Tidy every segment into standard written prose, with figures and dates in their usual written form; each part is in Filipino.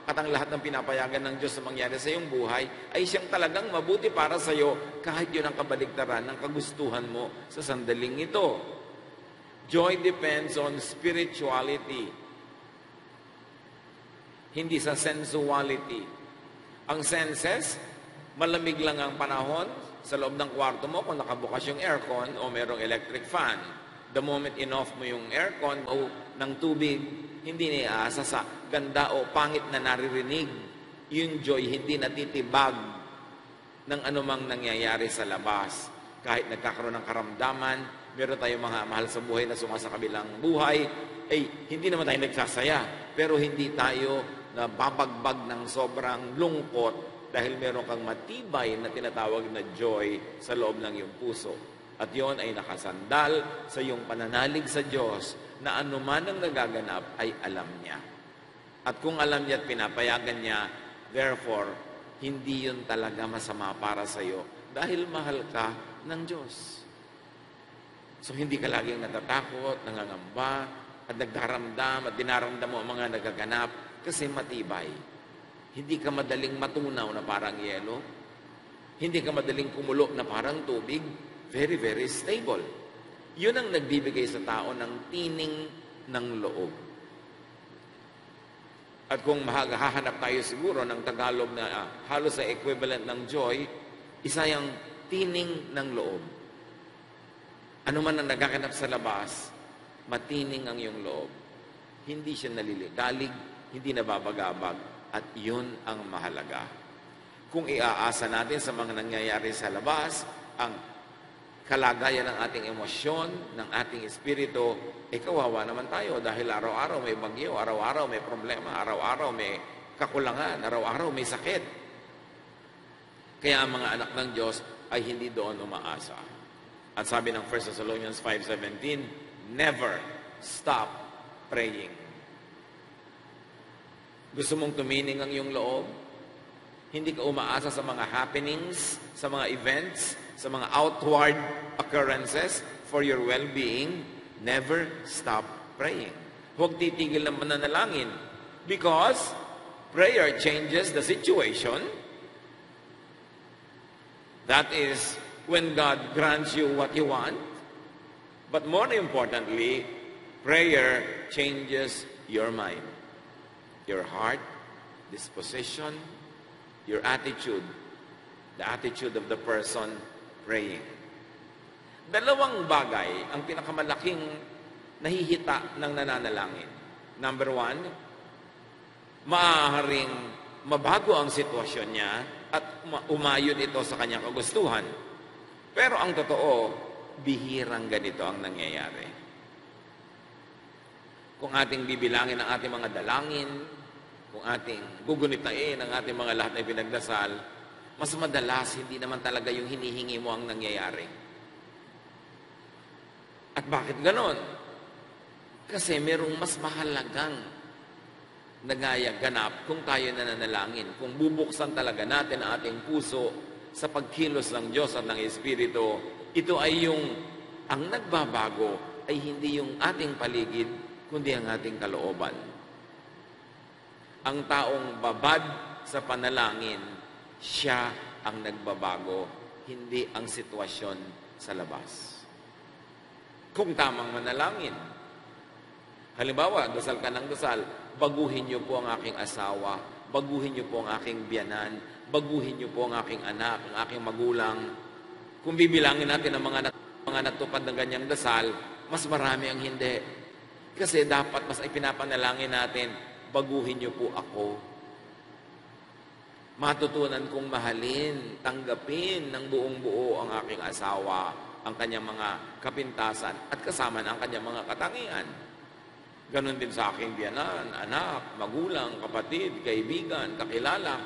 at ang lahat ng pinapayagan ng Diyos na mangyari sa iyong buhay ay siyang talagang mabuti para sa iyo kahit yun ang kabaligtaran ng kagustuhan mo sa sandaling ito. Joy depends on spirituality, hindi sa sensuality. Ang senses, malamig lang ang panahon sa loob ng kwarto mo kung nakabukas yung aircon o merong electric fan. The moment in-off mo yung aircon o ng tubig, hindi niaasa sa ganda o pangit na naririnig. Yung joy hindi natitibag ng anumang nangyayari sa labas. Kahit nagkakaroon ng karamdaman, meron tayong mga mahal sa buhay na sumasakabilang buhay, hindi naman tayo nagsasaya. Pero hindi tayo nababagbag ng sobrang lungkot dahil meron kang matibay na tinatawag na joy sa loob ng iyong puso. At yon ay nakasandal sa iyong pananalig sa Diyos na anuman ang nagaganap ay alam niya. At kung alam niya at pinapayagan niya, therefore, hindi yun talaga masama para sa iyo dahil mahal ka ng Diyos. So hindi ka laging natatakot, nangangamba, at nagdaramdam at dinaramdam mo ang mga nagaganap kasi matibay. Hindi ka madaling matunaw na parang yelo. Hindi ka madaling kumulo na parang tubig. Very, very stable. Yun ang nagbibigay sa tao ng tining ng loob. At kung hahanap tayo siguro ng Tagalog na halos sa equivalent ng joy, isa yung tining ng loob. Ano man ang nagaganap sa labas, matining ang iyong loob. Hindi siya naliligalig, hindi nababagabag, at yun ang mahalaga. Kung iaasa natin sa mga nangyayari sa labas, ang kalagayan ng ating emosyon, ng ating espiritu, kawawa naman tayo dahil araw-araw may bagyo, araw-araw may problema, araw-araw may kakulangan, araw-araw may sakit. Kaya ang mga anak ng Diyos ay hindi doon umaasa. At sabi ng 1 Thessalonians 5:17, never stop praying. Gusto mong tumining ang iyong loob? Hindi ka umaasa sa mga happenings, sa mga events, sa mga outward occurrences for your well-being, never stop praying. Huwag titigil ng mananalangin because prayer changes the situation. That is when God grants you what you want. But more importantly, prayer changes your mind, your heart, disposition, your attitude, the attitude of the person praying. Dalawang bagay ang pinakamalaking nahihita ng nananalangin. Number one, maaaring mabago ang sitwasyon niya at umayon ito sa kanyang kagustuhan. Pero ang totoo, bihirang ganito ang nangyayari. Kung ating bibilangin ang ating mga dalangin, kung ating gugunitain ang ating mga lahat na pinagdasal, mas madalas hindi naman talaga yung hinihingi mo ang nangyayari. At bakit ganon? Kasi merong mas mahalagang nagaganap kung tayo nananalangin. Kung bubuksan talaga natin ang ating puso sa pagkilos ng Diyos at ng Espiritu, ito ay ang nagbabago ay hindi yung ating paligid, kundi ang ating kalooban. Ang taong babad sa panalangin, siya ang nagbabago, hindi ang sitwasyon sa labas. Kung tamang manalangin, halimbawa, dasal ka ng dasal, baguhin niyo po ang aking asawa, baguhin niyo po ang aking biyanan, baguhin niyo po ang aking anak, ang aking magulang. Kung bibilangin natin ang mga natupad ng ganyang dasal, mas marami ang hindi. Kasi dapat mas ipinapanalangin natin, baguhin niyo po ako. Matutunan kong mahalin, tanggapin ng buong buo ang aking asawa, ang kanyang mga kapintasan, at kasama na ang kanyang mga katangian. Ganon din sa aking biyanan, anak, magulang, kapatid, kaibigan, kakilala.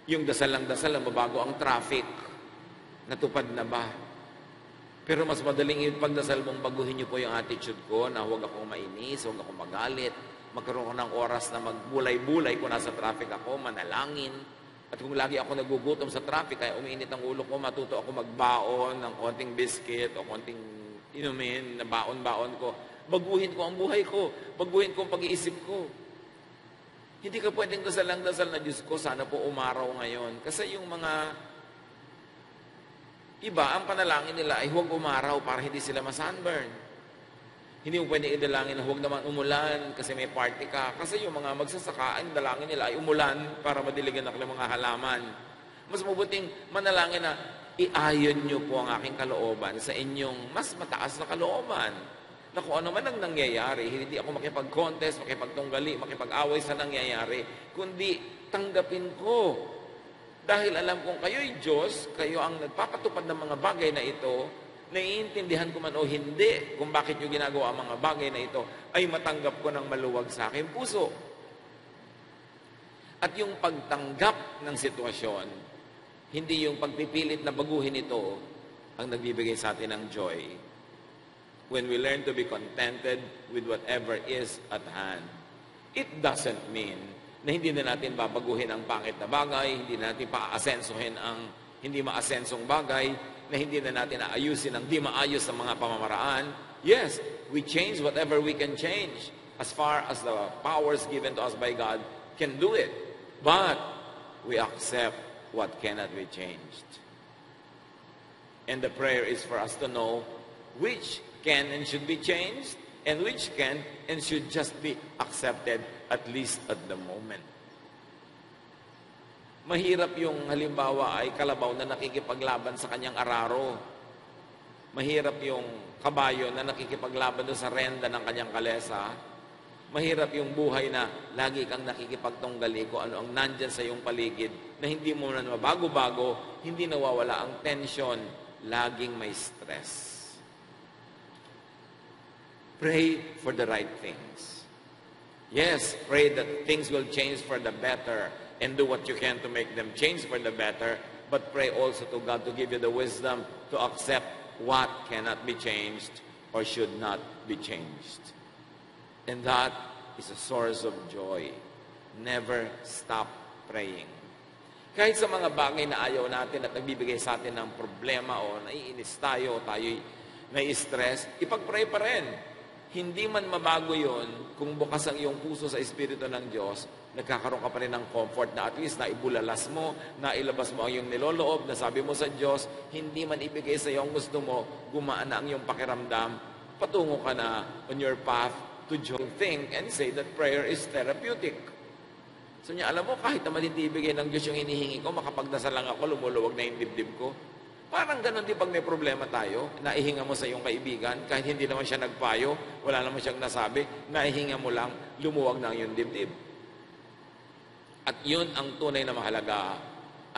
Yung dasal lang dasal, mabago ang traffic. Natupad na ba? Pero mas madaling ipagdasal mong baguhin niyo po yung attitude ko na huwag akong mainis, huwag akong magalit, magkaroon ko ng oras na magbulay-bulay kung nasa traffic ako, manalangin. At kung lagi ako nagugutom sa traffic, kaya umiinit ang ulo ko, matuto ako magbaon ng konting biscuit o konting inumin na baon-baon ko. Baguhin ko ang buhay ko. Baguhin ko ang pag-iisip ko. Hindi ka pwedeng dasal na, Diyos ko, sana po umaraw ngayon. Kasi yung mga iba, ang panalangin nila ay huwag umaraw para hindi sila ma-sunburn. Hindi mo pwedeng idalangin na huwag naman umulan kasi may party ka. Kasi yung mga magsasaka, ang dalangin nila ay umulan para madiligan ang mga halaman. Mas mabuting manalangin na iayon niyo po ang aking kalooban sa inyong mas mataas na kalooban. Na kung ano man ang nangyayari, hindi ako makipag-contest, makipagtunggali, makipag-away sa nangyayari, kundi tanggapin ko. Dahil alam kong kayo'y Diyos, kayo ang nagpapatupad ng mga bagay na ito, naiintindihan ko man o hindi kung bakit nyo ginagawa ang mga bagay na ito, ay matanggap ko ng maluwag sa aking puso. At yung pagtanggap ng sitwasyon, hindi yung pagpipilit na baguhin ito, ang nagbibigay sa atin ng joy. When we learn to be contented with whatever is at hand. It doesn't mean na hindi na natin babaguhin ang pangit na bagay, hindi na natin paasensohin ang hindi maasensong bagay, na hindi na natin aayusin ang di maayos sa mga pamamaraan. Yes, we change whatever we can change as far as the powers given to us by God can do it. But we accept what cannot be changed. And the prayer is for us to know which can and should be changed, and which can and should just be accepted, at least at the moment. Mahirap yung halimbawa ay kalabaw na nakikipaglaban sa kanyang araro. Mahirap yung kabayo na nakikipaglaban doon sa renda ng kanyang kalesa. Mahirap yung buhay na lagi kang nakikipagtunggali kung ano ang nandyan sa iyong paligid, na hindi mo na mabago-bago, hindi nawawala ang tension, laging may stress. Pray for the right things. Yes, pray that things will change for the better and do what you can to make them change for the better, but pray also to God to give you the wisdom to accept what cannot be changed or should not be changed. And that is a source of joy. Never stop praying. Kahit sa mga bagay na ayaw natin at nagbibigay sa atin ng problema o naiinis tayo o tayo'y nai-stress, ipag-pray pa rin. Hindi man mabago yon kung bukas ang iyong puso sa Espiritu ng Diyos, nagkakaroon ka pa rin ng comfort na at least naibulalas mo, nailabas mo ang iyong niloloob, nasabi mo sa Diyos, hindi man ibigay sa iyo ang gusto mo, gumaan na ang iyong pakiramdam, patungo ka na on your path to joy. Think and say that prayer is therapeutic. So niya, alam mo, kahit naman hindi ibigay ng Diyos yung hinihingi ko, makapagdasal lang ako, lumuluwag na yung dibdib ko. Parang ganun din pag may problema tayo, naihinga mo sa iyong kaibigan, kahit hindi naman siya nagpayo, wala naman siyang nasabi, naihinga mo lang, lumuwag na ang iyong dibdib. At yun ang tunay na mahalaga.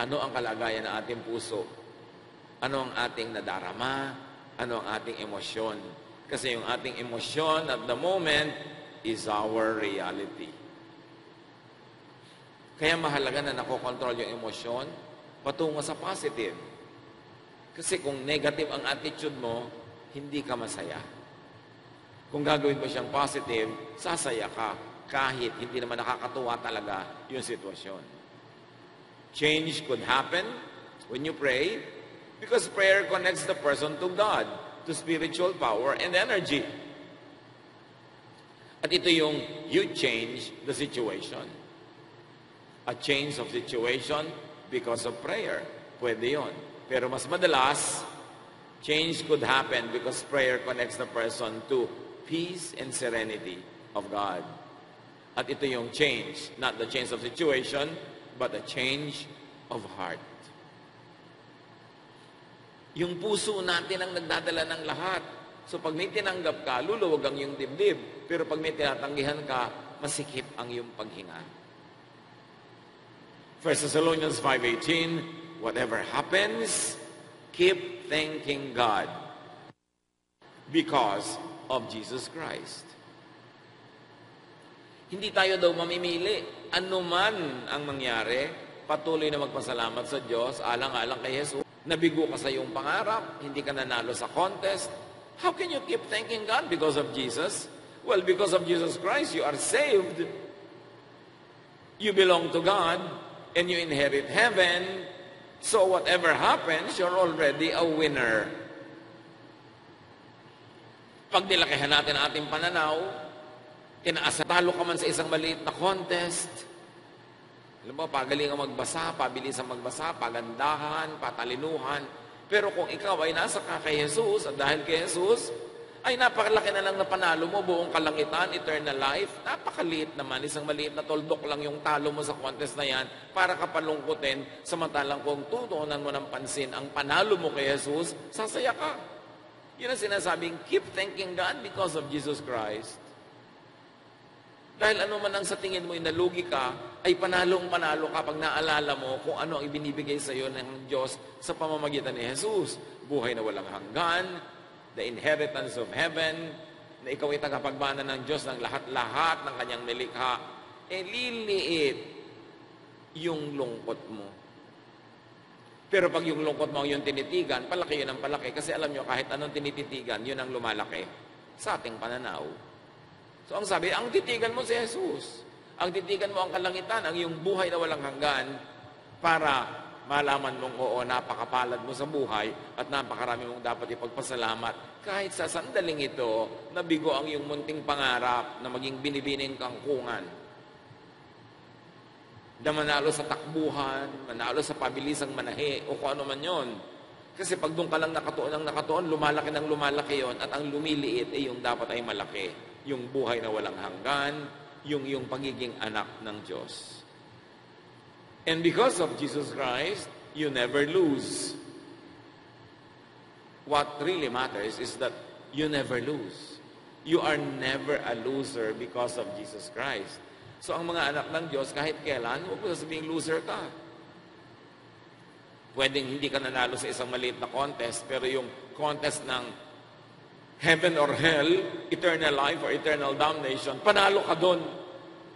Ano ang kalagayan ng ating puso? Ano ang ating nadarama? Ano ang ating emosyon? Kasi yung ating emosyon at the moment is our reality. Kaya mahalaga na nakokontrol yung emosyon patungo sa positive. Kasi kung negative ang attitude mo, hindi ka masaya. Kung gagawin mo siyang positive, sasaya ka kahit hindi naman nakakatuwa talaga yung sitwasyon. Change could happen when you pray because prayer connects the person to God, to spiritual power and energy. At ito yung you change the situation. A change of situation because of prayer. Pwede yun. Pero mas madalas, change could happen because prayer connects the person to peace and serenity of God. At ito yung change, not the change of situation, but the change of heart. Yung puso natin ang nagdadala ng lahat. So pag may tinanggap ka, luluwag ang iyong dibdib. Pero pag may tinatanggihan ka, masikip ang iyong paghinga. 1 Thessalonians 5:18, whatever happens, keep thanking God because of Jesus Christ. Hindi tayo daw mamimili. Ano man ang mangyari, patuloy na magpasalamat sa Diyos, alang-alang kay Jesus. Nabigo ka sa iyong pangarap, hindi ka nanalo sa contest. How can you keep thanking God because of Jesus? Well, because of Jesus Christ, you are saved. You belong to God, and you inherit heaven. So whatever happens, you're already a winner. Pag nilakihan natin ang ating pananaw, talo ka man sa isang maliit na contest, Alam mo, pagaling ang magbasa, pabilis ang magbasa, pagandahan, patalinuhan. Pero kung ikaw ay nasa ka kay Jesus, at dahil kay Jesus, ay napakalaki na lang na panalo mo, buong kalangitan, eternal life. Napakaliit naman, isang maliit na toldok lang yung talo mo sa contest na yan para kapalungkutin, samantalang kung tutuunan mo ng pansin ang panalo mo kay Jesus, sasaya ka. Yun ang sinasabing, keep thanking God because of Jesus Christ. Dahil ano man ang sa tingin mo nalugi ka, ay panalong-panalo kapag naalala mo kung ano ang ibinibigay sa iyo ng Diyos sa pamamagitan ni Jesus. Buhay na walang hanggan, the inheritance of heaven, na ikaw ay tagapagmana ng Diyos ng lahat-lahat ng kanyang nilikha, liliit yung lungkot mo. Pero pag yung lungkot mo yung tinitigan, palaki yun ang palaki. Kasi alam nyo, kahit anong tinititigan, yun ang lumalaki sa ating pananaw. So ang sabi, ang titigan mo si Jesus. Ang titigan mo ang kalangitan, ang iyong buhay na walang hanggan, para malaman mong oo, napakapalad mo sa buhay at napakarami mong dapat ipagpasalamat. Kahit sa sandaling ito, nabigo ang iyong munting pangarap na maging binibining kangkungan. Na manalo sa takbuhan, manalo sa pabilisang manahe, o kung ano man yon. Kasi pag doon ka lang nakatuon, lumalaki ng lumalaki yon, at ang lumiliit ay yung dapat ay malaki. Yung buhay na walang hanggan, yung pagiging anak ng Diyos. And because of Jesus Christ, you never lose. What really matters is that you never lose. You are never a loser because of Jesus Christ. So ang mga anak ng Diyos, kahit kailan, huwag mo sasabihin loser ka. Pwedeng hindi ka nanalo sa isang maliit na contest, pero yung contest ng heaven or hell, eternal life or eternal damnation, panalo ka doon.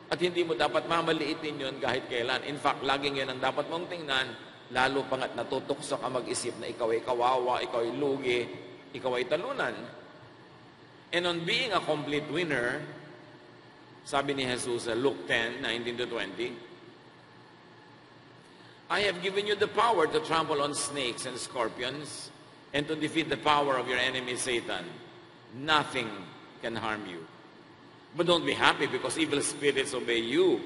At hindi mo dapat mamaliitin yun kahit kailan. In fact, laging yun ang dapat mong tingnan, lalo pangat natutukso ka mag-isip na ikaw ay kawawa, ikaw ay lugi, ikaw ay talunan. And on being a complete winner, sabi ni Jesus sa Luke 10:19-20, I have given you the power to trample on snakes and scorpions and to defeat the power of your enemy Satan. Nothing can harm you. But don't be happy because evil spirits obey you,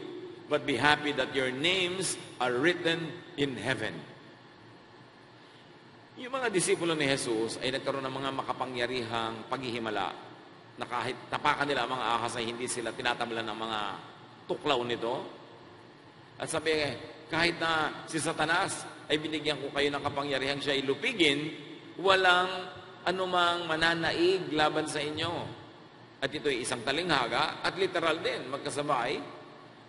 but be happy that your names are written in heaven. Yung mga disipulo ni Jesus ay nagkaroon ng mga makapangyarihang paghihimala na kahit tapakan nila ang mga ahas ay hindi sila tinatamlan ng mga tuklaw nito. At sabi, kahit na si Satanas ay binigyan ko kayo ng kapangyarihang siya ay lupigin, walang anumang mananaig laban sa inyo. At ito ay isang talinghaga at literal din, magkasabay.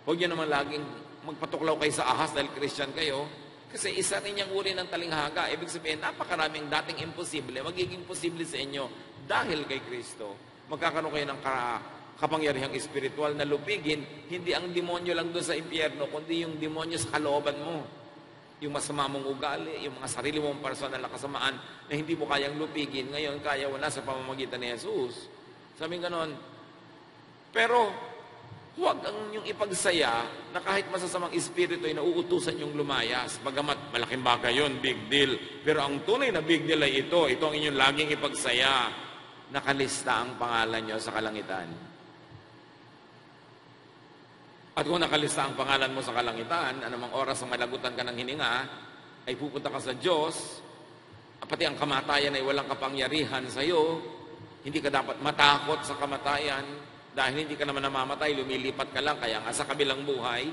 Huwag nyo naman laging magpatuklaw kayo sa ahas dahil Christian kayo. Kasi isa rin niyang uri ng talinghaga. Ibig sabihin, napakaraming dating imposible, magiging posible sa inyo dahil kay Kristo. Magkakaroon kayo ng kapangyarihang espiritual na lupigin, hindi ang demonyo lang doon sa impyerno, kundi yung demonyo sa kalooban mo. Yung masama mong ugali, yung mga sarili mong personal na kasamaan na hindi mo kayang lupigin, ngayon kaya wala sa pamamagitan ni Jesus. Sabi ganon. Pero, huwag ang yung ipagsaya na kahit masasamang espiritu ay nauutusan yung lumayas. Bagamat malaking bagay yun, big deal. Pero ang tunay na big deal ay ito ang inyong laging ipagsaya. Nakalista ang pangalan nyo sa kalangitan. At kung nakalista ang pangalan mo sa kalangitan, anumang oras ang malagutan ka ng hininga, ay pupunta ka sa Diyos, pati ang kamatayan ay walang kapangyarihan sa iyo, hindi ka dapat matakot sa kamatayan, dahil hindi ka naman namamatay, lumilipat ka lang, kaya nga sa kabilang buhay.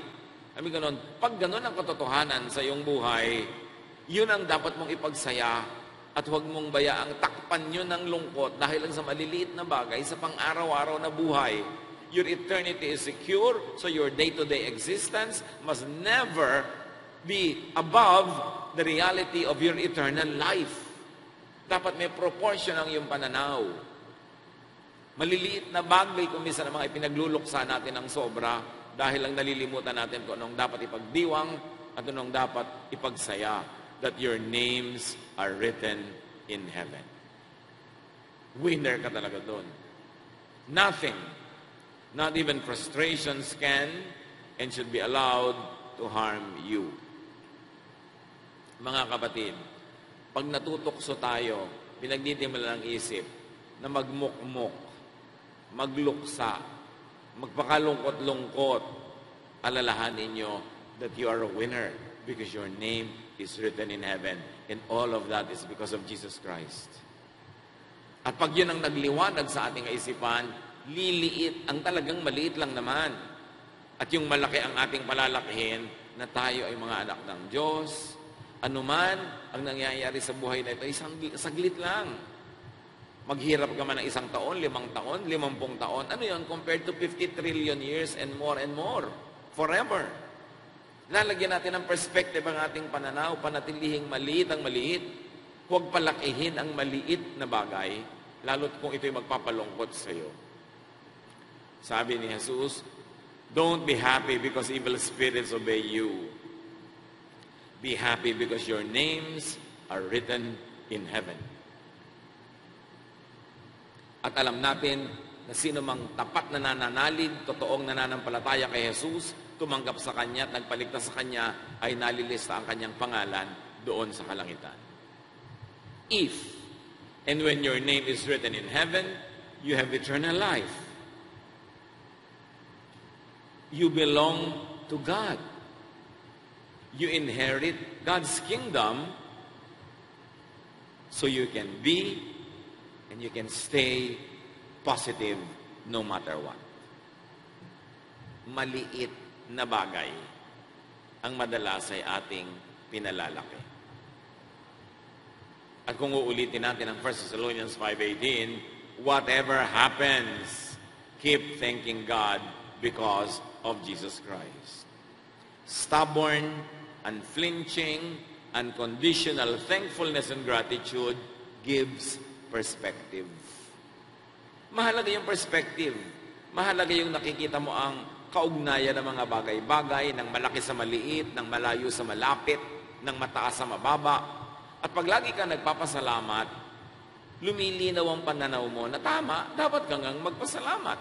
Kami ganon, pag ganon ang katotohanan sa iyong buhay, yun ang dapat mong ipagsaya, at huwag mong bayaang takpan yun ng lungkot dahil lang sa maliliit na bagay sa pang-araw-araw na buhay. Your eternity is secure, so your day-to-day existence must never be above the reality of your eternal life. Dapat may proportion ang iyong pananaw. Maliliit na bagay kung minsan ang mga ipinagluluksa natin ng sobra dahil lang nalilimutan natin kung anong dapat ipagdiwang at anong dapat ipagsaya. That your names are written in heaven. Winner ka talaga doon. Nothing, not even frustrations can and should be allowed to harm you. Mga kapatid, pag natutokso tayo, pinagdidimala ng isip na magmukmok, magluksa, magpakalungkot-lungkot, alalahanin ninyo, that you are a winner because your name is written in heaven. And all of that is because of Jesus Christ. At pag yun ang nagliwanag sa ating kaisipan, liliit, ang talagang maliit lang naman. At yung malaki ang ating palalakihin na tayo ay mga anak ng Diyos. Anuman ang nangyayari sa buhay na ito, isang saglit lang. Maghirap ka man ng 1 taon, 5 taon, 50 taon. Ano yun? Compared to 50 trillion years and more. Forever. Lalagyan natin ng perspective ang ating pananaw, panatilihing maliit ang maliit. Huwag palakihin ang maliit na bagay, lalo't kung ito'y magpapalungkot sa iyo. Sabi ni Jesus, don't be happy because evil spirits obey you. Be happy because your names are written in heaven. At alam natin na sino mang tapat na nananalig, totoong nananampalataya kay Jesus, tumanggap sa Kanya at nagpaligtas sa Kanya, ay nalilista ang Kanyang pangalan doon sa kalangitan. If, and when your name is written in heaven, you have eternal life. You belong to God. You inherit God's kingdom so you can be and you can stay positive no matter what. Maliit na bagay ang madalas ay ating pinalalaki. At kung uulitin natin ang 1 Thessalonians 5:18, whatever happens, keep thanking God because of Jesus Christ. Stubborn, unflinching, unconditional thankfulness and gratitude gives perspective. Mahalaga yung perspective. Mahalaga yung nakikita mo ang kaugnayan ng mga bagay-bagay, ng malaki sa maliit, ng malayo sa malapit, ng mataas sa mababa. At pag lagi ka nagpapasalamat, lumilinaw ang pananaw mo na tama, dapat kang magpasalamat.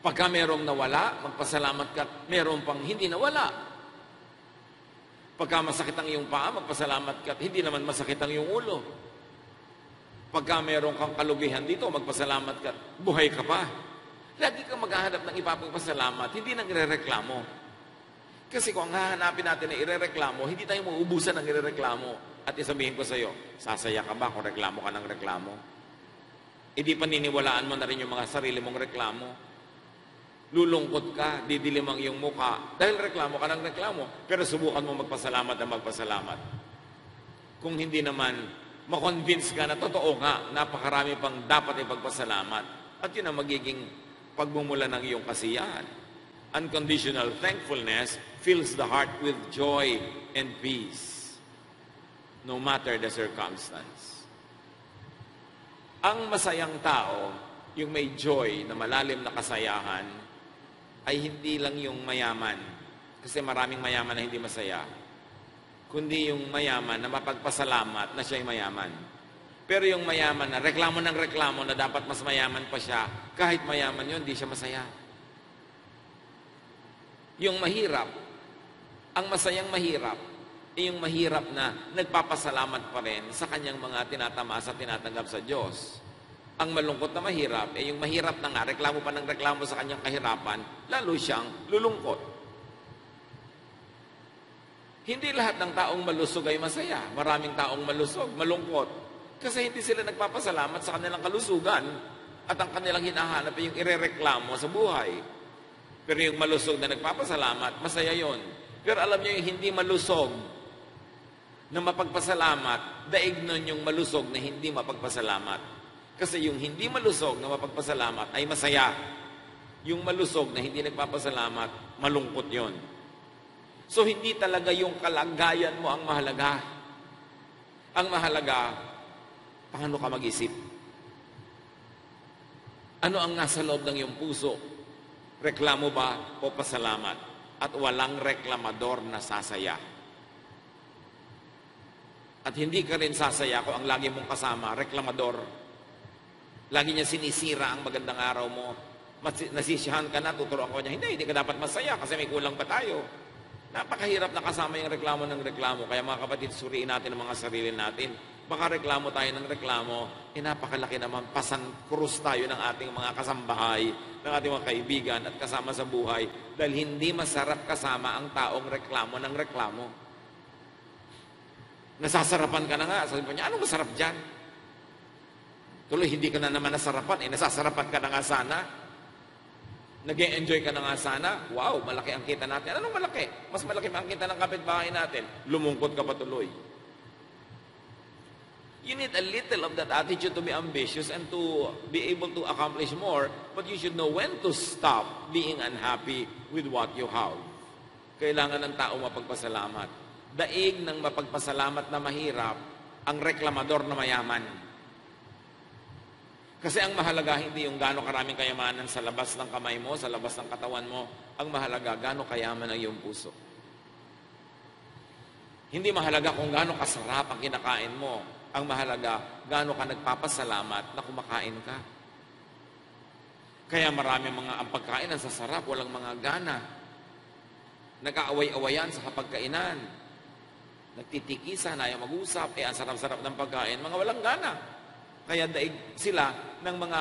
Pagka merong nawala, magpasalamat ka, merong pang hindi nawala. Pagka masakit ang iyong paa, magpasalamat ka, hindi naman masakit ang iyong ulo. Pagka merong kang kalugihan dito, magpasalamat ka, buhay ka pa. Lagi kang maghahanap ng ipapagpasalamat, hindi nang irereklamo. Kasi kung hahanapin natin na irereklamo, hindi tayo mauubusan ng irereklamo. At isabihin ko sa iyo, sasaya ka ba kung reklamo ka ng reklamo? Hindi paniniwalaan mo na rin yung mga sarili mong reklamo. Lulungkot ka, didilim ang iyong muka, dahil reklamo ka ng reklamo. Pero subukan mo magpasalamat na magpasalamat. Kung hindi naman, makonvince ka na totoo nga, napakarami pang dapat ipagpasalamat. At yun ang magiging pagmumula ng iyong kasiyahan. Unconditional thankfulness fills the heart with joy and peace, no matter the circumstance. Ang masayang tao, yung may joy na malalim na kasayahan, ay hindi lang yung mayaman, kasi maraming mayaman na hindi masaya, kundi yung mayaman na mapagpasalamat na siya'y mayaman. Pero yung mayaman na reklamo ng reklamo na dapat mas mayaman pa siya, kahit mayaman yun, hindi siya masaya. Yung mahirap, ang masayang mahirap, ay yung mahirap na nagpapasalamat pa rin sa kanyang mga tinatamas at tinatanggap sa Diyos. Ang malungkot na mahirap, ay yung mahirap na nga, reklamo pa ng reklamo sa kanyang kahirapan, lalo siyang lulungkot. Hindi lahat ng taong malusog ay masaya. Maraming taong malusog, malungkot. Kasi hindi sila nagpapasalamat sa kanilang kalusugan at ang kanilang hinahanap ay yung irereklamo sa buhay. Pero yung malusog na nagpapasalamat, masaya yon. Pero alam niyo yung hindi malusog na mapagpasalamat, daig nun yung malusog na hindi mapagpasalamat. Kasi yung hindi malusog na mapagpasalamat ay masaya. Yung malusog na hindi nagpapasalamat, malungkot yon. So hindi talaga yung kalagayan mo ang mahalaga. Ang mahalaga, paano ka mag-isip? Ano ang nasa loob ng iyong puso? Reklamo ba o pasalamat? At walang reklamador na sasaya. At hindi ka rin sasaya kung ang lagi mong kasama, reklamador. Lagi niya sinisira ang magandang araw mo. Nasisiyahan ka na, tuturuan ko niya, hindi ka dapat masaya kasi may kulang pa tayo. Napakahirap na kasama yung reklamo ng reklamo. Kaya mga kapatid, suriin natin ang mga sarili natin. Makareklamo tayo ng reklamo, napakalaki naman, pasan-krus tayo ng ating mga kasambahay, ng ating mga kaibigan at kasama sa buhay dahil hindi masarap kasama ang taong reklamo ng reklamo. Nasasarapan ka na nga. Sabi mo niya, anong masarap dyan? Tuloy, hindi ka na naman nasarapan. Nasasarapan ka na nga sana. Nag-enjoy ka na nga sana. Wow, malaki ang kita natin. Anong malaki? Mas malaki pa ang kita ng kapitbahay natin. Lumungkot ka pa tuloy. You need a little of that attitude to be ambitious and to be able to accomplish more, but you should know when to stop being unhappy with what you have. Kailangan ng tao mapagpasalamat. Daig ng mapagpasalamat na mahirap ang reklamador na mayaman. Kasi ang mahalaga hindi yung gaano karaming kayamanan sa labas ng kamay mo, sa labas ng katawan mo. Ang mahalaga, gaano kayaman ang iyong puso. Hindi mahalaga kung gaano kasarap ang kinakain mo. Ang mahalaga, gaano ka nagpapasalamat na kumakain ka. Kaya marami ang pagkain ang sasarap, walang mga gana. Nag-aaway-awayan sa kapagkainan. Nagtitikisan, ayaw mag-usap, ang sarap-sarap ng pagkain, mga walang gana. Kaya daig sila ng mga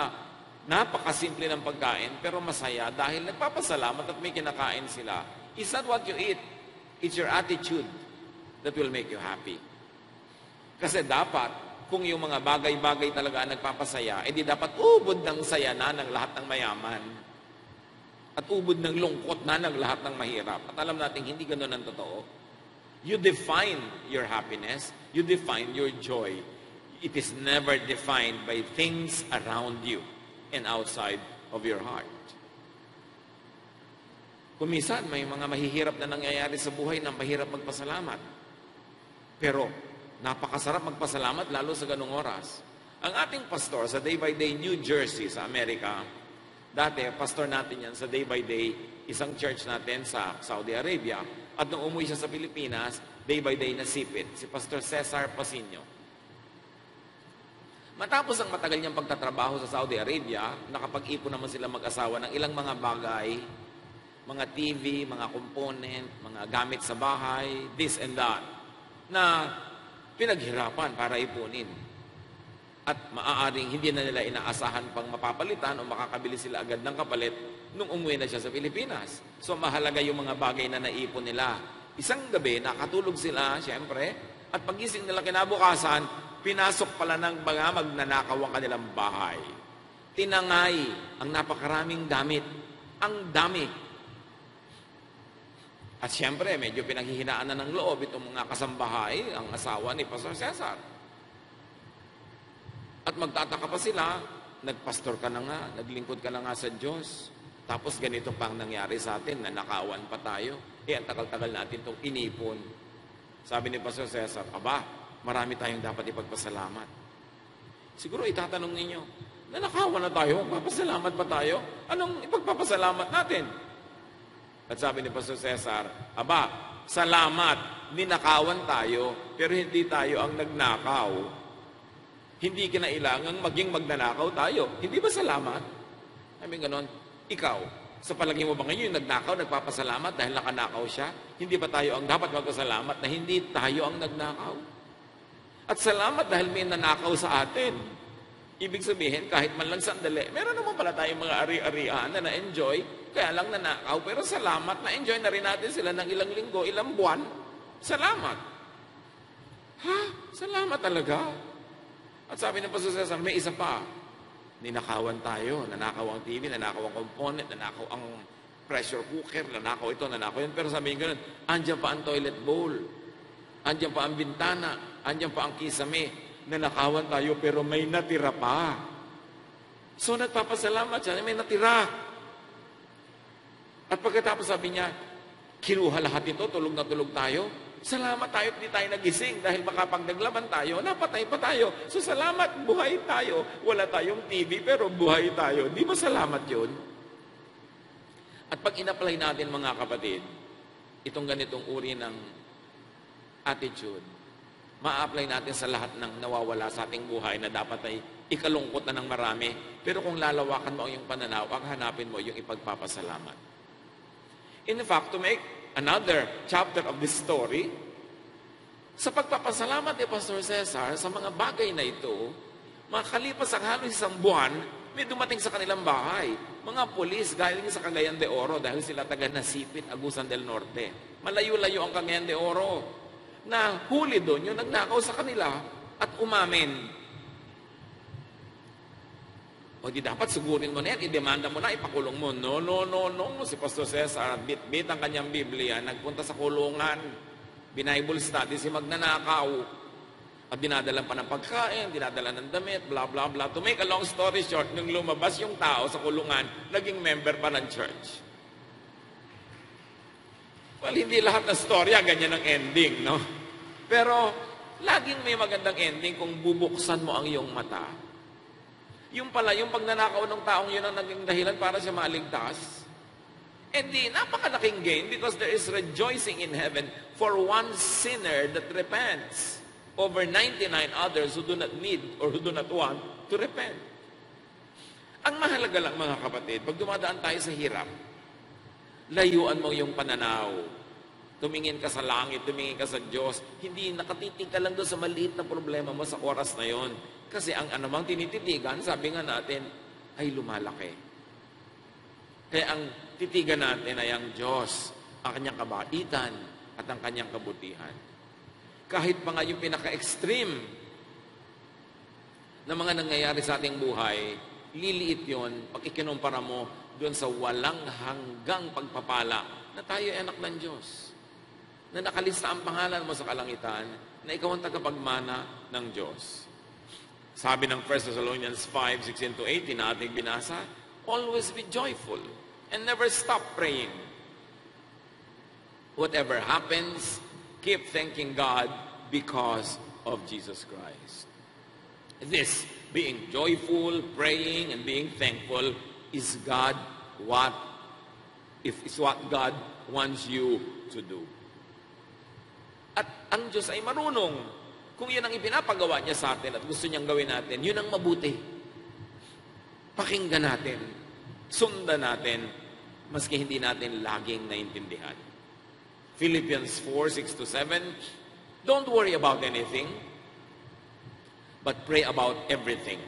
napakasimple ng pagkain, pero masaya dahil nagpapasalamat at may kinakain sila. It's not what you eat, it's your attitude that will make you happy. Kasi dapat, kung yung mga bagay-bagay talaga ang nagpapasaya, edi dapat ubod ng saya na ng lahat ng mayaman. At ubod ng lungkot na ng lahat ng mahirap. At alam natin, hindi ganoon ang totoo. You define your happiness, you define your joy. It is never defined by things around you and outside of your heart. Kung minsan, may mga mahihirap na nangyayari sa buhay na mahirap magpasalamat. Pero, napakasarap magpasalamat lalo sa ganung oras. Ang ating pastor sa Day by Day New Jersey sa Amerika, dati pastor natin yan sa Day by Day, isang church natin sa Saudi Arabia. At nung umuwi siya sa Pilipinas, Day by Day nasipit, si Pastor Cesar Pasinio. Matapos ang matagal niyang pagtatrabaho sa Saudi Arabia, nakapag-ipon naman sila mag-asawa ng ilang mga bagay, mga TV, mga component, mga gamit sa bahay, this and that, na pinaghirapan para ipunin. At maaaring hindi na nila inaasahan pang mapapalitan o makakabili sila agad ng kapalit nung umuwi na siya sa Pilipinas. So mahalaga yung mga bagay na naipon nila. Isang gabi, nakatulog sila, siyempre, at pagising nila kinabukasan, pinasok pala ng mga magnanakaw ang kanilang bahay. Tinangay ang napakaraming gamit. Ang dami. At siyempre, medyo pinaghihinaan na ng loob itong mga kasambahay, ang asawa ni Pastor Cesar. At magtataka pa sila, nagpastor ka na nga, naglingkod ka na nga sa Diyos. Tapos ganito pang nangyari sa atin, nanakawan pa tayo. Ang tagal-tagal natin itong inipon. Sabi ni Pastor Cesar, aba, marami tayong dapat ipagpasalamat. Siguro itatanong ninyo, nanakawan na tayo, magpapasalamat pa tayo? Anong ipagpapasalamat natin? At sabi ni Pastor Cesar, aba, salamat, ninakawan tayo, pero hindi tayo ang nagnakaw. Hindi kinailangan maging magnanakaw tayo. Hindi ba salamat? I mean, ganon. Ikaw, sa palagay mo ba ngayon yung nagnakaw, nagpapasalamat dahil nakanakaw siya? Hindi ba tayo ang dapat magpasalamat na hindi tayo ang nagnakaw? At salamat dahil may nanakaw sa atin. Ibig sabihin, kahit man lang sandali, meron naman pala tayong mga ari-arian na na-enjoy, kaya lang nanakaw, pero salamat, na-enjoy na rin natin sila ng ilang linggo, ilang buwan. Salamat. Ha? Salamat talaga. At sabi ng Pastor Cesar, may isa pa. Ninakawan tayo, nanakaw ang TV, nanakaw ang component, nanakaw ang pressure cooker, nanakaw ito, nanakaw yun. Pero sabi niya ganun, andyan pa ang toilet bowl, andyan pa ang bintana, andyan pa ang kisame. Nanakawan tayo, pero may natira pa. So nagpapasalamat siya, may natira. At pagkatapos sabi niya, kinuha lahat ito, tulog na tulog tayo. Salamat tayo, hindi tayo nagising dahil baka pag naglaban tayo, napatay pa tayo. So salamat, buhay tayo. Wala tayong TV, pero buhay tayo. Di ba salamat yun? At pag in-apply natin mga kapatid, itong ganitong uri ng attitude, ma-apply natin sa lahat ng nawawala sa ating buhay na dapat ay ikalungkot na ng marami. Pero kung lalawakan mo ang iyong pananaw, ang hanapin mo yung ipagpapasalamat. In fact, to make another chapter of this story, Sa pagpapasalamat ni Pastor Cesar sa mga bagay na ito, makalipas ang halos isang buwan, may dumating sa kanilang bahay. Mga pulis galing sa Cagayan de Oro dahil sila taga Nasipit, Agusan del Norte. Malayo-layo ang Cagayan de Oro. Na huli doon yung nagnakaw sa kanila at umamin. O di dapat sugurin mo na yan, idemanda mo na, ipakulong mo. No. Si Pastor Cesar, bit-bit ang kanyang Biblia, nagpunta sa kulungan, Bible study, si magnanakaw. At dinadala pa ng pagkain, dinadala ng damit, bla bla bla. To make a long story short, nung lumabas yung tao sa kulungan, naging member pa ng church. Well, hindi lahat ng storya ganyan ang ending, no? Pero, laging may magandang ending kung bubuksan mo ang iyong mata. Yung pala, yung pagnanakaw ng taong yun ang naging dahilan para siya maligtas. Eh di, napakalaking gain because there is rejoicing in heaven for one sinner that repents over 99 others who do not need or who do not want to repent. Ang mahalaga lang mga kapatid, pag dumadaan tayo sa hirap, layuan mo yung pananaw. Tumingin ka sa langit, tumingin ka sa Diyos. Hindi nakatitig ka lang doon sa maliit na problema mo sa oras na yon. Kasi ang anumang tinititigan, sabi nga natin, ay lumalaki. Kaya ang titigan natin ay ang Diyos, ang kanyang kabaitan at ang kanyang kabutihan. Kahit pa nga yung pinaka-extreme na mga nangyayari sa ating buhay, liliit yon pag ikinumpara mo doon sa walang hanggang pagpapala na tayo ay anak ng Diyos. Na nakalista ang pangalan mo sa kalangitan na ikaw ang tagapagmana ng Diyos. Sabi ng 1 Thessalonians 5:16-18 na ating binasa, always be joyful and never stop praying. Whatever happens, keep thanking God because of Jesus Christ. This, being joyful, praying, and being thankful, is what God wants you to do. At ang Diyos ay marunong. Kung yun ang ipinapagawa niya sa atin at gusto niyang gawin natin, yun ang mabuti. Pakinggan natin, sundan natin, maski hindi natin laging naintindihan. Philippians 4:6-7, don't worry about anything, but pray about everything.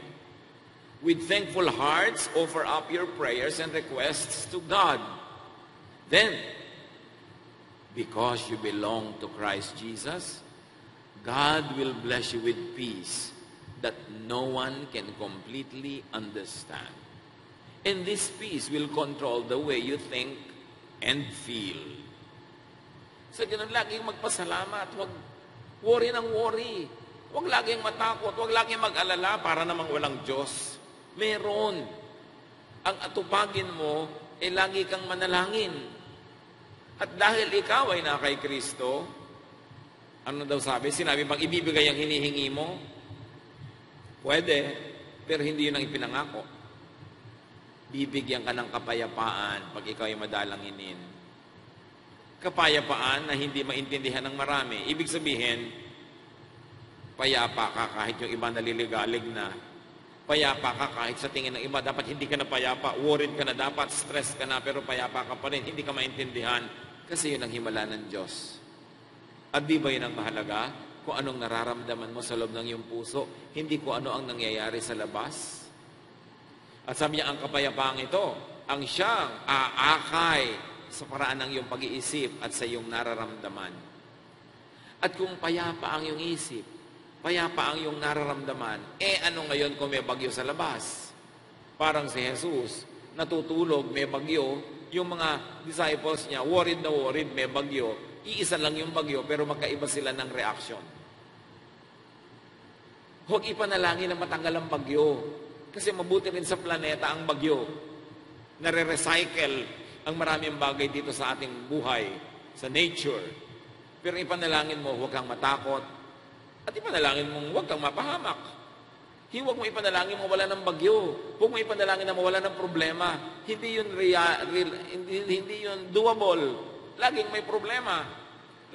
With thankful hearts, offer up your prayers and requests to God. Then, because you belong to Christ Jesus, God will bless you with peace that no one can completely understand. And this peace will control the way you think and feel. So, ganun laging magpasalamat. Huwag worry ng worry. Huwag laging matakot. Huwag laging mag-alala para namang walang Diyos. Meron. Ang atupagin mo, lagi kang manalangin. At dahil ikaw ay na kay Kristo, ano daw sabi? Sinabi bang ibibigay ang hinihingi mo? Pwede, pero hindi yun ang ipinangako. Bibigyan ka ng kapayapaan pag ikaw ay madalanginin. Kapayapaan na hindi maintindihan ng marami. Ibig sabihin, payapa ka kahit yung iba naliligalig na. Payapa ka kahit sa tingin ng iba, dapat hindi ka na payapa. Worried ka na dapat, stress ka na, pero payapa ka pa rin. Hindi ka maintindihan kasi yun ang himala ng Diyos. At di ba yun ang mahalaga? Kung anong nararamdaman mo sa loob ng iyong puso, hindi kung ano ang nangyayari sa labas. At sabi niya, ang kapayapaang ito, ang siyang aakay sa paraan ng iyong pag-iisip at sa iyong nararamdaman. At kung payapa ang iyong isip, payapa ang iyong nararamdaman, ano ngayon kung may bagyo sa labas? Parang si Jesus, natutulog, may bagyo, yung mga disciples niya, worried na worried, may bagyo, iisa lang yung bagyo, pero magkaiba sila ng reaction. Huwag ipanalangin na matanggal ang bagyo. Kasi mabuti rin sa planeta ang bagyo. Nare-recycle ang maraming bagay dito sa ating buhay, sa nature. Pero ipanalangin mo, huwag kang matakot. At ipanalangin mo, huwag kang mapahamak. Huwag mo ipanalangin mo wala ng bagyo. Huwag mo ipanalangin na mawala ng problema. Hindi yun hindi yun doable. Laging may problema.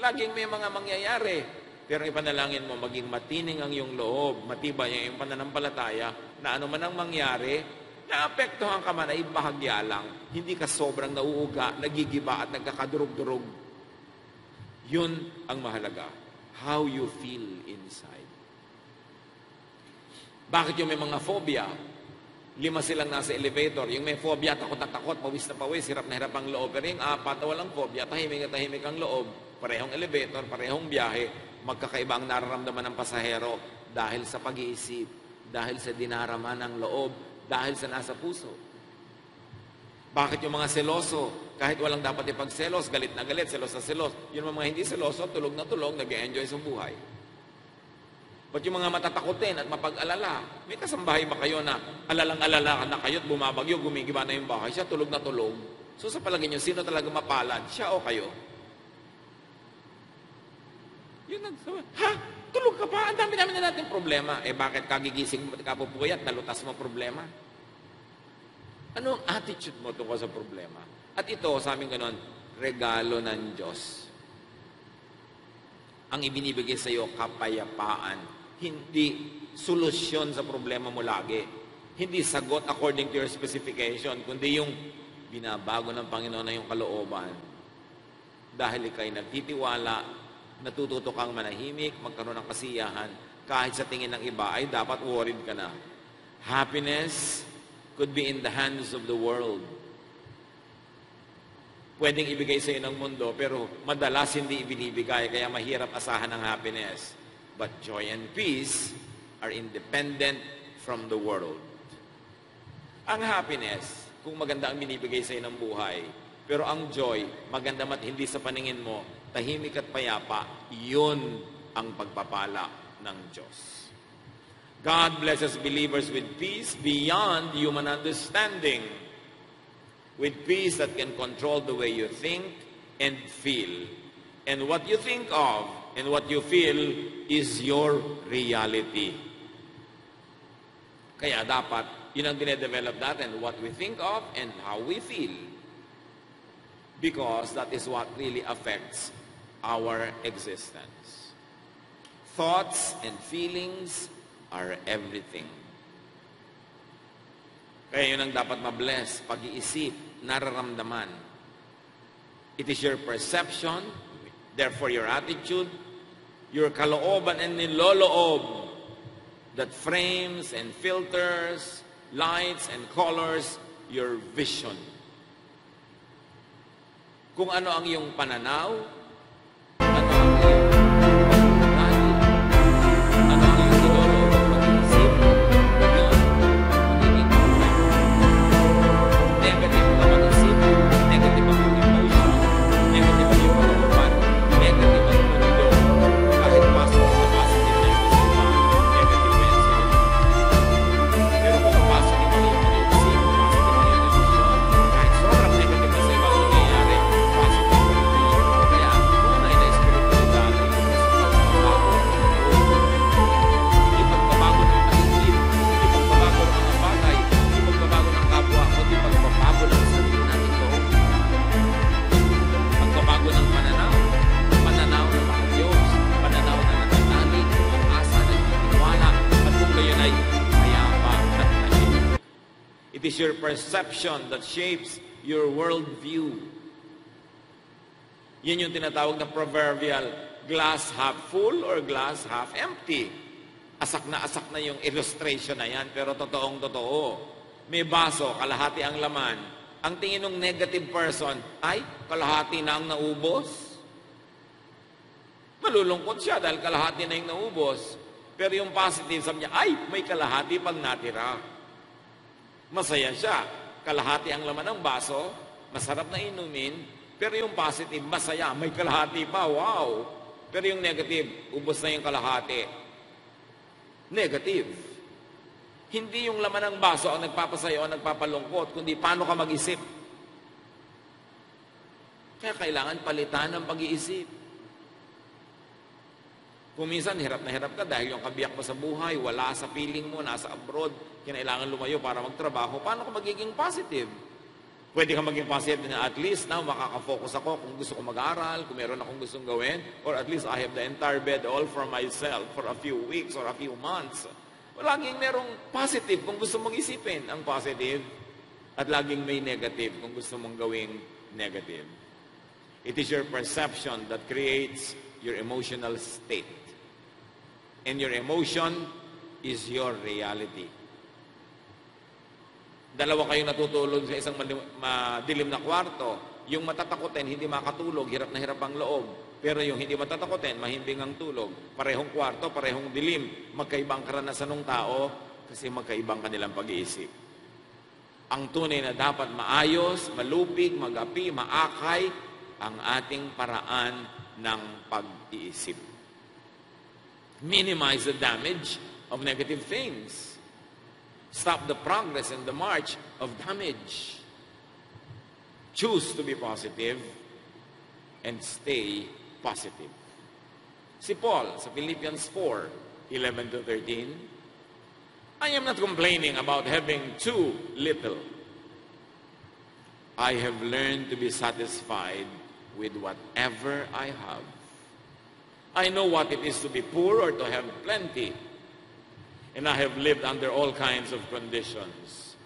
Laging may mga mangyayari. Pero ipanalangin mo, maging matining ang iyong loob, matibay ang iyong pananampalataya, na ano man ang mangyari, naapektuhan ka man ay bahagya lang. Hindi ka sobrang nauuga, nagigiba at nagkakadurog-durog. Yun ang mahalaga. how you feel inside. Bakit yung may mga phobia? 5 silang nasa elevator. Yung may phobia, takot na takot, pawis na pawis, hirap na hirap ang loob. Pero yung 4 na walang phobia, tahimik na tahimik ang loob. Parehong elevator, parehong biyahe. Magkakaiba ang nararamdaman ng pasahero dahil sa pag-iisip, dahil sa dinarama ng loob, dahil sa nasa puso. Bakit yung mga seloso, kahit walang dapat ipagselos, galit na galit, selos na selos. Yung mga hindi seloso, tulog na tulog, nag-e-enjoy sa buhay. Ba't yung mga matatakotin at mapag-alala? May kasambahay ba kayo na alalang-alala na kayo at bumabagyo, gumigiba na yung bahay, siya tulog na tulog? So sa palagay nyo, sino talaga mapalad? Siya o kayo? Yun nagsabi, ha? Tulog ka pa? Ang dami-dami na natin problema. Bakit kagigising mo, ba't ka pupuyat, nalutas mo problema? Ano ang attitude mo tungkol sa problema? At ito, sa amin ganon, regalo ng Diyos. Ang ibinibigay sa iyo, kapayapaan. Hindi solusyon sa problema mo lagi. Hindi sagot according to your specification, kundi yung binabago ng Panginoon na yung kalooban. Dahil ikay nagtitiwala, natututo kang manahimik, magkaroon ng kasiyahan, kahit sa tingin ng iba ay dapat worried ka na. Happiness could be in the hands of the world. Pwedeng ibigay sa iyo ng mundo, pero madalas hindi ibinibigay, kaya mahirap asahan ng happiness. But joy and peace are independent from the world. Ang happiness, kung maganda ang binibigay sa iyo ng buhay, pero ang joy, maganda mat hindi sa paningin mo, tahimik at payapa, yun ang pagpapala ng Diyos. God blesses believers with peace beyond human understanding. With peace that can control the way you think and feel. And what you think of and what you feel is your reality. Kaya dapat, yun ang dinedevelop natin, what we think of and how we feel. Because that is what really affects our existence. Thoughts and feelings are everything. Kaya yun ang dapat mabless, pag-iisip, nararamdaman. It is your perception, therefore your attitude, your kalooban and niloloob that frames and filters, lights and colors your vision. Kung ano ang iyong pananaw, ano ang iyong ugali, ano ang iyong niloloob at pag-iisip, yun, magiging problema. Negative ang mag-isip, negative ang emotion, negative ang iyong kalooban, negative ang mundo, kahit pasok na positive na yung isipan, negative na yan sa'yo. Pero kung positive ang iyong pag-iisip, positive ang iyong emotion, kahit sobrang negative na sa ibang nangyayari, positive ang iyong. Kaya, tunay na espiritualidad ay pagbabago ng buhay. Hindi pagbabago ng paligid, hindi pagbabago ng mga bagay, hindi pagbabago ng kapwa, kundi pagbabago ng sarili natin loob. Pagbabago ng pananaw ng mga Diyos, pananaw na natataling, pag-asa, nagtitiwala, at kung gayon ay mayapa at tahimik. It is your perception that shapes your worldview. Yan yung tinatawag na proverbial, glass half full or glass half empty. Asak na yung illustration na yan, pero totoong totoo. May baso, kalahati ang laman. Ang tingin ng negative person, ay, kalahati na ang naubos. Malulungkot siya dahil kalahati na yung naubos. Pero yung positive, sabi niya, ay, may kalahati pang natira. Masaya siya. Kalahati ang laman ng baso, masarap na inumin, pero yung positive, masaya, may kalahati pa, wow. Pero yung negative, ubos na yung kalahati. Negative. Hindi yung laman ng baso ang nagpapasaya o nagpapalungkot, kundi paano ka mag-isip. Kaya kailangan palitan ng pag-iisip. Kung minsan, hirap na hirap ka dahil yung kabiyak mo sa buhay, wala sa feeling mo, nasa abroad, kinailangan lumayo para magtrabaho, paano ka magiging positive? Pwede ka maging positive na at least now makaka-focus ako kung gusto ko mag-aral, kung meron akong gustong gawin, or at least I have the entire bed all for myself for a few weeks or a few months. O laging merong positive kung gusto mong isipin ang positive, at laging may negative kung gusto mong gawing negative. It is your perception that creates your emotional state. And your emotion is your reality. Dalawa kayong natutulog sa isang madilim na kwarto. Yung matatakotin, hindi makatulog, hirap na hirap ang loob. Pero yung hindi matatakotin, mahimbing ang tulog. Parehong kwarto, parehong dilim. Magkaibang karanasan ng tao kasi magkaibang kanilang pag-iisip. Ang tunay na dapat maayos, malupig, magapi, maakay ang ating paraan ng pag-iisip. Minimize the damage of negative things. Stop the progress and the march of damage. Choose to be positive and stay positive. Si Paul sa Philippians 4:11-13, I am not complaining about having too little. I have learned to be satisfied with whatever I have. I know what it is to be poor or to have plenty. And I have lived under all kinds of conditions.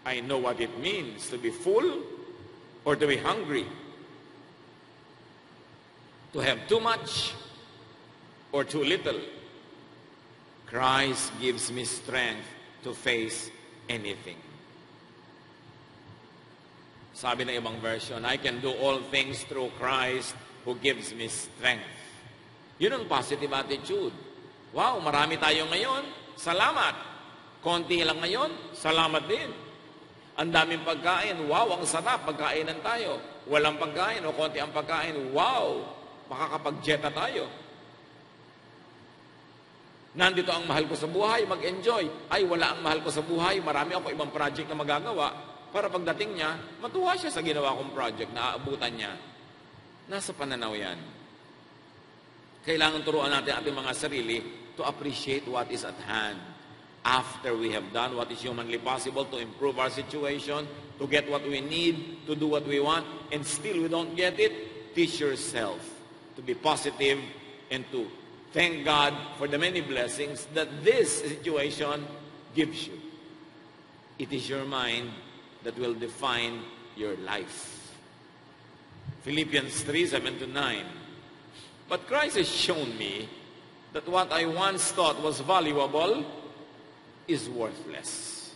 I know what it means to be full or to be hungry, to have too much or too little. Christ gives me strength to face anything. Sabi na ibang version, I can do all things through Christ who gives me strength. Yun ang positive attitude. Wow, marami tayo ngayon. Salamat. Konti lang ngayon. Salamat din. Ang daming pagkain, wow, ang sarap, pagkainan tayo. Walang pagkain o konti ang pagkain, wow, makakapag-jeta tayo. Nandito ang mahal ko sa buhay, mag-enjoy. Ay, wala ang mahal ko sa buhay, marami ako ibang project na magagawa para pagdating niya, matuwa siya sa ginawa kong project na aabutan niya. Nasa pananaw yan. Kailangan turuan natin ating mga sarili to appreciate what is at hand. After we have done what is humanly possible to improve our situation, to get what we need, to do what we want, and still we don't get it, teach yourself to be positive and to thank God for the many blessings that this situation gives you. It is your mind that will define your life. Philippians 3:7-9. But Christ has shown me that what I once thought was valuable is worthless.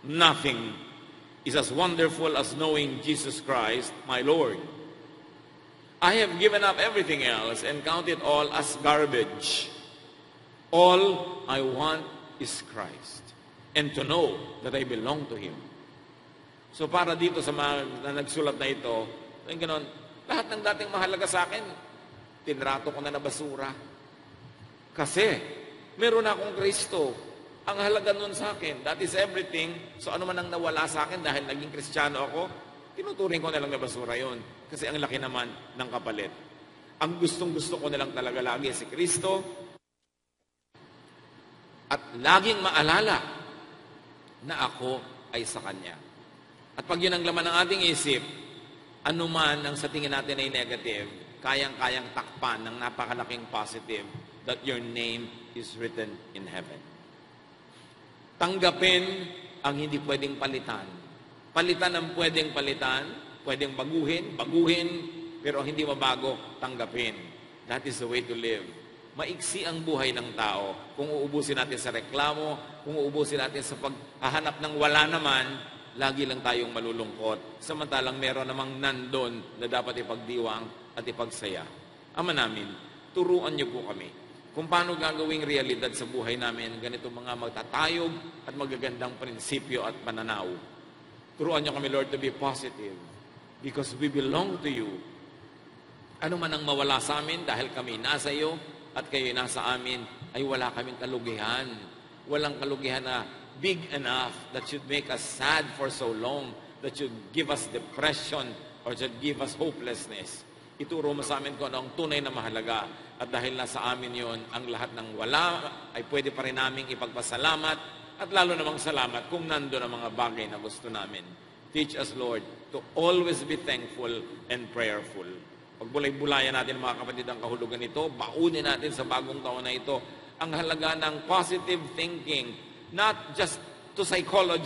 Nothing is as wonderful as knowing Jesus Christ, my Lord. I have given up everything else and count it all as garbage. All I want is Christ and to know that I belong to Him. So para dito sa mga na nagsulat na ito, yung ganon, lahat ng dating mahalaga sa akin, tinrato ko na basura. Kasi meron akong Kristo. Ang halaga nun sa akin, that is everything. So ano man ang nawala sa akin dahil naging Kristiyano ako, tinuturing ko na lang na basura yun. Kasi ang laki naman ng kapalit. Ang gustong-gusto ko na lang talaga lagi si Kristo. At laging maalala na ako ay sa Kanya. At pag yun ang laman ng ating isip, anuman ang sa tingin natin ay negative, kayang-kayang takpan ng napakalaking positive that your name is written in heaven. Tanggapin ang hindi pwedeng palitan. Palitan ang pwedeng palitan, pwedeng baguhin, pero ang hindi mabago, tanggapin. That is the way to live. Maiksi ang buhay ng tao. Kung uubusin natin sa reklamo, kung uubusin natin sa paghahanap ng wala naman, lagi lang tayong malulungkot. Samantalang meron namang nandun na dapat ipagdiwang at ipagsaya. Ama namin, turuan niyo po kami kung paano gagawing realidad sa buhay namin ganito mga magtatayog at magagandang prinsipyo at pananaw. Turuan niyo kami, Lord, to be positive because we belong to you. Ano man ang mawala sa amin dahil kami nasa iyo at kayo nasa amin, ay wala kaming kalugihan. Walang kalugihan na big enough that should make us sad for so long, that should give us depression or should give us hopelessness. Ituro mo sa amin kung ano ang tunay na mahalaga. At dahil nasa amin yon, ang lahat ng wala ay pwede pa rin naming ipagpasalamat at lalo namang salamat kung nando ang mga bagay na gusto namin. Teach us, Lord, to always be thankful and prayerful. Pag bulay-bulayan natin mga kapatid ang kahulugan nito, baunin natin sa bagong taon na ito ang halaga ng positive thinking, not just to psychology,